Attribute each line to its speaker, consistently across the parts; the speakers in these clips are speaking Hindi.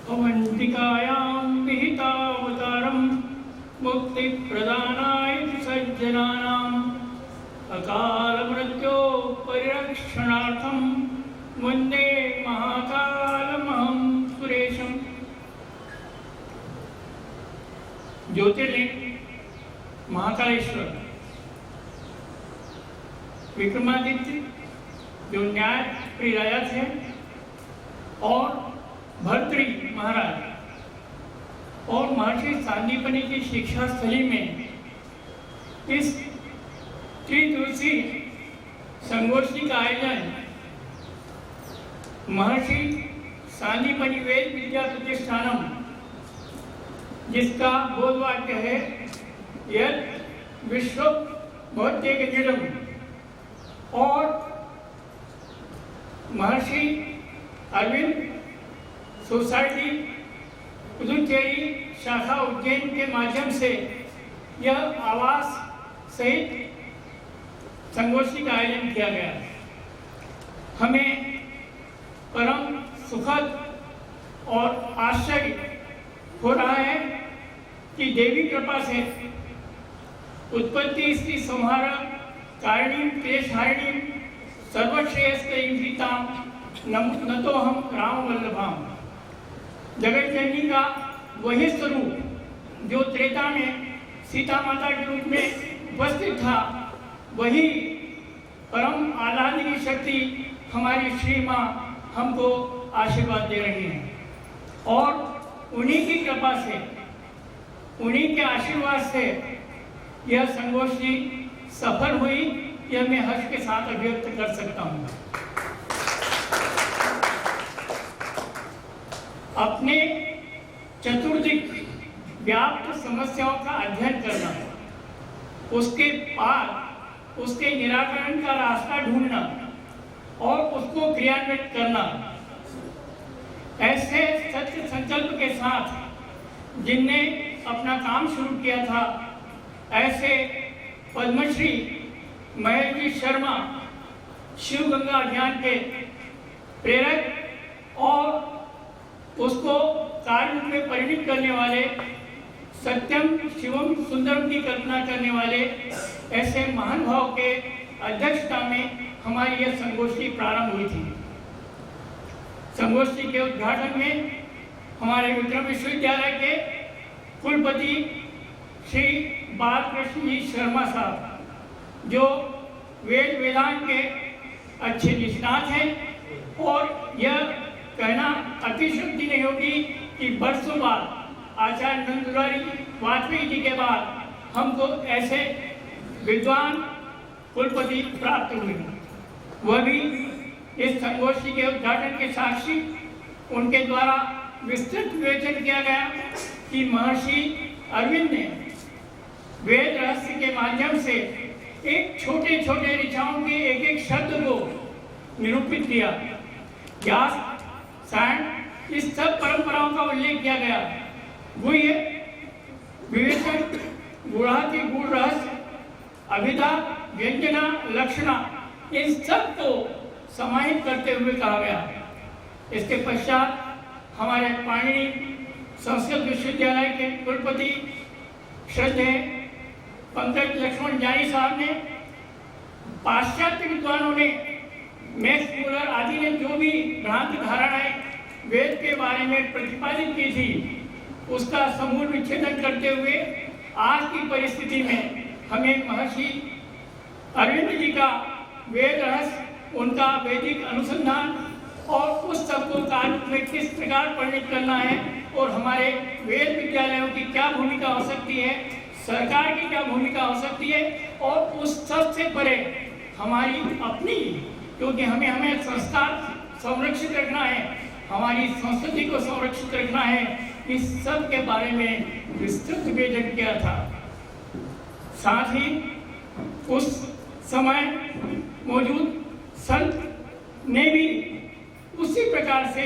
Speaker 1: अवंतिकायां विहितावतारं मुक्तिप्रदानाय सज्जनानाम् अकालमृत्यो परिरक्षणार्थं वन्दे महाकालमहं सुरेशम्। ज्योतिर्लिंग महाकालेश्वर विक्रमादित्य जो न्याय प्रिय राजा थे और भर्तृ महाराज और महर्षि सांदीपनि की शिक्षा स्थली में इस त्रिदिवसीय संगोष्ठी का आयोजन महर्षि सांदीपनि वेद विद्या प्रतिष्ठानम, जिसका बोधवाक्य है यत् विश्व भौतिकजडम्, और महर्षि अरविंद सोसाइटी पुदुचेरी शाखा उज्जैन के माध्यम से यह आवास सहित संगोष्ठी का आयोजन किया गया। हमें परम सुखद और आश्चर्य हो रहा है कि देवी कृपा से उत्पत्ति स्थिति संहार कारिणी क्लेशहारिणी सर्वश्रेयस्करीताम न तो हम राम वल्लभाम, जगत जननी का वही स्वरूप जो त्रेता में सीता माता के रूप में उपस्थित था, वही परम आह्लादनी शक्ति हमारी श्री माँ हमको आशीर्वाद दे रही हैं। और उन्हीं की कृपा से, उन्हीं के आशीर्वाद से यह संगोष्ठी सफल हुई, यह मैं हर्ष के साथ अभिव्यक्त कर सकता हूँ। अपने चतुर्दिक व्याप्त समस्याओं का अध्ययन करना, उसके पार उसके निराकरण का रास्ता ढूंढना और उसको क्रियान्वित करना, ऐसे सत्य संकल्प के साथ जिनने अपना काम शुरू किया था, ऐसे पद्मश्री महेश जी शर्मा शिव गंगा अभियान के प्रेरक और उसको कार्य में परिणित करने वाले, सत्यम शिवम सुंदरम की कल्पना करने वाले ऐसे महान भाव के अध्यक्षता में हमारी यह संगोष्ठी प्रारंभ हुई थी। संगोष्ठी के उद्घाटन में हमारे विक्रम विश्वविद्यालय के कुलपति श्री बालकृष्ण जी शर्मा साहब, जो वेद वेदांत के अच्छे निष्णात हैं, और यह कहना अतिशयोक्ति नहीं होगी कि वर्षों बाद आचार्य नंदुलारी वाजपेयी जी के बाद हमको ऐसे विद्वान कुलपति प्राप्त हुए, वह भी इस संगोष्ठी के उद्घाटन के साक्षी। उनके द्वारा विस्तृत विवेचन किया गया कि महर्षि अरविंद ने वेद रहस्य के माध्यम से एक छोटे छोटे ऋचाओं के एक एक शब्द को निरूपित किया। व्यास सायण, इस सब परंपराओं का उल्लेख किया गया। गुह्य, विवेचन, गुणाति गुण रहस्य, अभिधा, व्यंजना, लक्षणा, इन सब को समाहित करते हुए कहा गया। इसके पश्चात हमारे पाणिनि संस्कृत विश्वविद्यालय के कुलपति श्रद्धेय पंकज लक्ष्मण जानी साहब ने, पाश्चात्य विद्वानों ने, मैक्स मूलर आदि ने जो भी भ्रांत धारणाएं वेद के बारे में प्रतिपादित की थी, उसका समूल विच्छेदन करते हुए आज की परिस्थिति में हमें महर्षि अरविंद जी का वेद रहस्य, उनका वैदिक अनुसंधान और उस सबको कार्य में किस प्रकार परिणित करना है, और हमारे वेद विद्यालयों की क्या भूमिका हो सकती है, सरकार की क्या भूमिका हो सकती है, और उस सब से परे हमारी अपनी, क्योंकि हमें संस्कार संरक्षित रखना है, हमारी संस्कृति को संरक्षित रखना है, इस सब के बारे में विस्तृत विवेचन किया था। साथ ही उस समय मौजूद संत ने भी उसी प्रकार से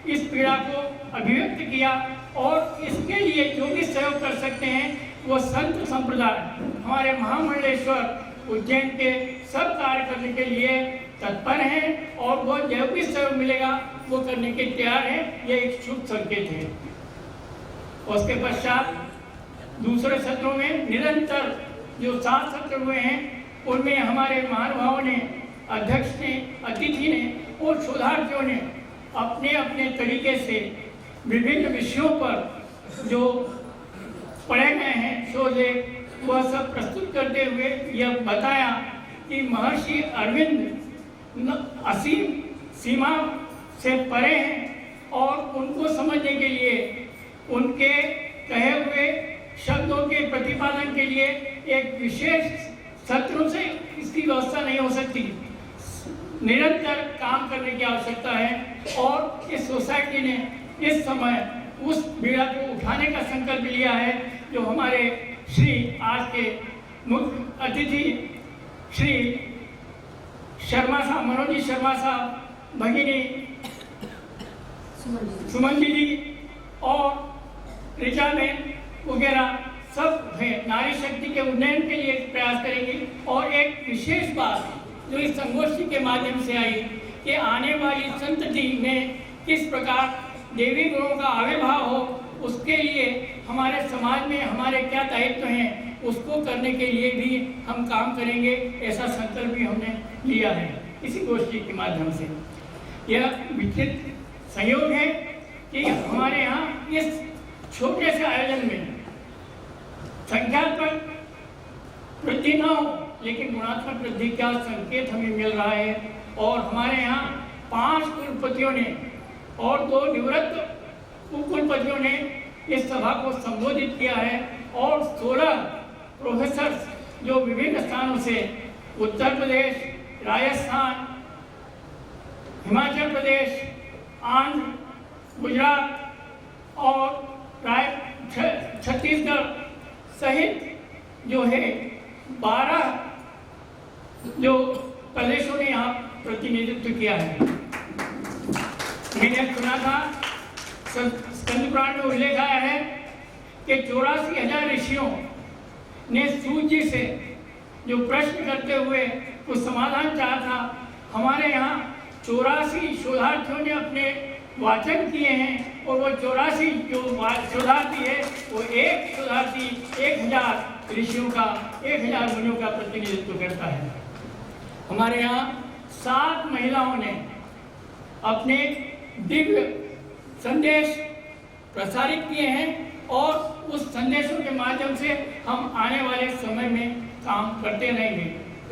Speaker 1: इस पीड़ा को अभिव्यक्त किया, और इसके लिए जो भी सहयोग कर सकते हैं वो संत संप्रदाय हमारे महामंडलेश्वर उज्जैन के सब कार्य करने के लिए तत्पर हैं, और वो जो भी सहयोग मिलेगा वो करने के तैयार है, ये एक शुभ संकेत है। उसके पश्चात दूसरे सत्रों में निरंतर जो 7 सत्र हुए हैं, उनमें हमारे महानुभावों ने, अध्यक्ष ने, अतिथि ने और शोधार्थियों ने अपने अपने तरीके से विभिन्न विषयों पर जो पढ़े गए हैं शोध, वह सब प्रस्तुत करते हुए यह बताया कि महर्षि अरविंद असीम सीमा से परे हैं और उनको समझने के लिए उनके कहे हुए शब्दों के प्रतिपादन के लिए एक विशेष सत्रों से इसकी व्यवस्था नहीं हो सकती। निरंतर काम करने की आवश्यकता है और इस सोसाइटी ने इस समय उस बीड़ा को उठाने का संकल्प लिया है जो हमारे श्री आज के मुख्य अतिथि श्री शर्मा साहब, मनोज जी शर्मा साहब, भगिनी सुमन जी और ऋचा में वगैरह सब है, नारी शक्ति के उन्नयन के लिए प्रयास करेंगे। और एक विशेष बात जो इस संगोष्ठी के माध्यम से आई कि आने वाली संतति में किस प्रकार देवी गुणों का आविर्भाव हो, उसके लिए हमारे समाज में हमारे क्या दायित्व हैं, उसको करने के लिए भी हम काम करेंगे। ऐसा संकल्प भी हमने लिया है इसी गोष्ठी के माध्यम से। यह विचित्र संयोग है कि हमारे यहाँ इस छोटे से आयोजन में संख्यात्मक वृद्धि न हो, लेकिन गुणात्मक वृद्धि का संकेत हमें मिल रहा है। और हमारे यहाँ 5 कुलपतियों ने और 2 निवृत्त कुलपतियों ने इस सभा को संबोधित किया है और 16 प्रोफेसर जो विभिन्न स्थानों से उत्तर प्रदेश, राजस्थान, हिमाचल प्रदेश, आंध्र, गुजरात और छत्तीसगढ़ सहित जो है 12 जो प्रदेशों ने यहाँ प्रतिनिधित्व किया है। मैंने सुना था स्कंद पुराण में उल्लेख आया है कि 84,000 ऋषियों ने सूत जी से जो प्रश्न करते हुए कुछ समाधान चाहा था, हमारे यहाँ 84 शोधार्थियों ने अपने वाचन किए हैं और वो 84 जो शोधार्थी है वो एक शोधार्थी 1000 ऋषियों का, 1000 मुनियों का प्रतिनिधित्व करता है। हमारे यहाँ 7 महिलाओं ने अपने दिव्य संदेश प्रसारित किए हैं और उस संदेशों के माध्यम से हम आने वाले समय में काम करते रहेंगे।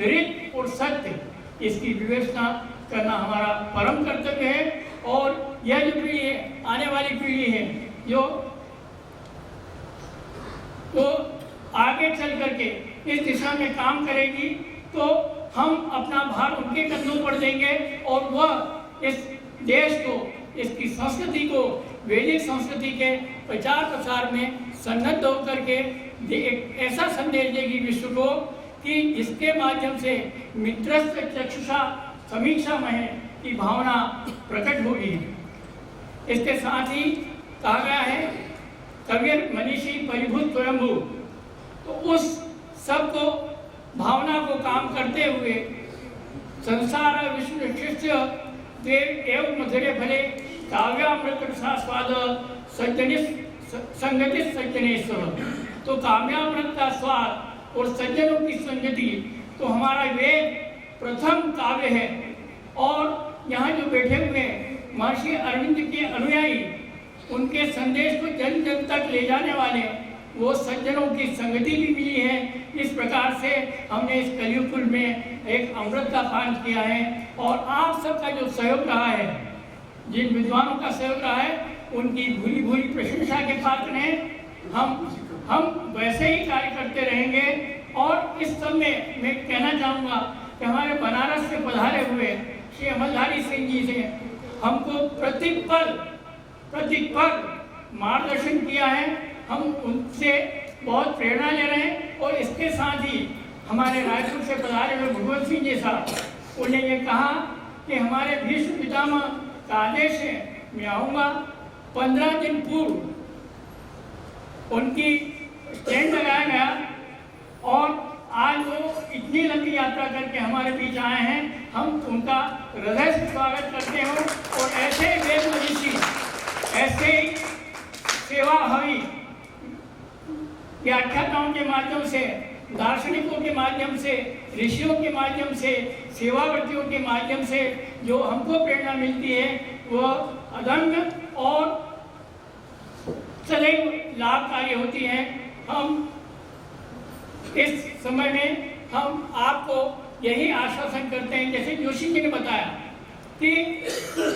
Speaker 1: ऋत और सत्य इसकी विवेचना करना हमारा परम कर्तव्य है और यह जो पीढ़ी है, आने वाली पीढ़ी है, जो तो आगे चल करके इस दिशा में काम करेगी, तो हम अपना भार उनके कंधों पर देंगे और वह इस देश को, इसकी संस्कृति को, वैदिक संस्कृति के प्रचार प्रसार में सन्नद्ध होकर के एक ऐसा संदेश देगी विश्व को कि जिसके माध्यम से मित्रस्थ चक्षुषा समीक्षा में की भावना प्रकट होगी। इसके साथ ही कहा गया है कबीर मनीषी परिभूत स्वयंभू, तो उस सब को भावना को काम करते हुए संसार विश्व शिष्य देव एवं मधुरे फले काव्यामृत स्वाद संगति सज्जनेश्वर। तो काव्यामृत का स्वाद और सज्जनों की संगति तो हमारा वेद प्रथम काव्य है। और यहाँ जो बैठे हुए महर्षि अरविंद के अनुयायी, उनके संदेश को जन जन तक ले जाने वाले वो सज्जनों की संगति भी मिली है। इस प्रकार से हमने इस कलियुग में एक अमृत का पान किया है और आप सबका जो सहयोग रहा है, जिन विद्वानों का सहयोग रहा है, उनकी भूरी भूरी प्रशंसा के पात्र हैं। हम वैसे ही कार्य करते रहेंगे। और इस सब में मैं कहना चाहूँगा कि हमारे बनारस से पधारे हुए श्री अमलधारी सिंह जी से हमको प्रतिपल मार्गदर्शन किया है। हम उनसे बहुत प्रेरणा ले रहे हैं। और इसके साथ ही हमारे रायपुर से पधारे हुए भगवत सिंह जी साहब, उन्हें ये कहा कि हमारे भीष्म पितामह का आदेश है, मैं आऊँगा। 15 दिन पूर्व उनकी स्टैंड लगाया गया और आज वो इतनी लंबी यात्रा करके हमारे बीच आए हैं, हम उनका हृदय से स्वागत करते हैं। और ऐसे वेद मनीषी, ऐसे सेवा हवी व्याख्याताओं के माध्यम से, दार्शनिकों के माध्यम से, ऋषियों के माध्यम से, सेवावर्तियों के माध्यम से जो हमको प्रेरणा मिलती है वो अदम्य और सदैव लाभकारी होती है। हम इस समय में हम आपको यही आश्वासन करते हैं, जैसे जोशी जी ने बताया कि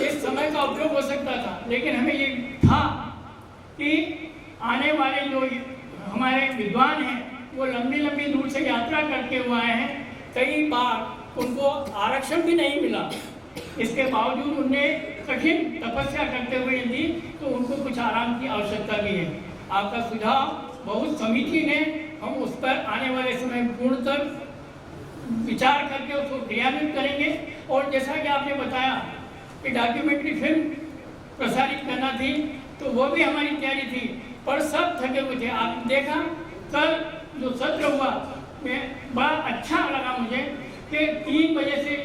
Speaker 1: इस समय का उपयोग हो सकता था, लेकिन हमें ये था कि आने वाले जो हमारे विद्वान हैं वो लंबी लंबी दूर से यात्रा करके हुए आए हैं, कई बार उनको आरक्षण भी नहीं मिला, इसके बावजूद उन्हें कठिन तपस्या करते हुए दी, तो उनको कुछ आराम की आवश्यकता भी है। आपका सुझाव बहुत समीचीन है, हम उस पर आने वाले समय पूर्णतः विचार करके उसको क्रियान्वित करेंगे। और जैसा कि आपने बताया कि डॉक्यूमेंट्री फिल्म प्रसारित करना थी, तो वो भी हमारी तैयारी थी, पर सब थके हुए थे। आपने देखा कल जो सत्र हुआ, में बड़ा अच्छा लगा मुझे कि 3 बजे से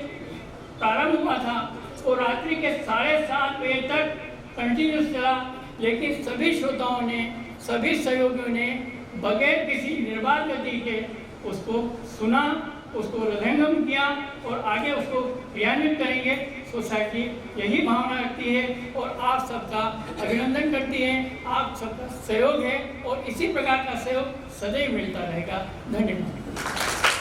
Speaker 1: प्रारंभ हुआ था और रात्रि के 7:30 बजे तक कंटिन्यूस चला, लेकिन सभी श्रोताओं ने, सभी सहयोगियों ने बगैर किसी निर्बाध गति के उसको सुना, उसको हृदयंगम किया और आगे उसको क्रियान्वित करेंगे। सोसाइटी यही भावना रखती है और आप सबका अभिनंदन करती है, आप सबका सहयोग है और इसी प्रकार का सहयोग सदैव मिलता रहेगा। धन्यवाद।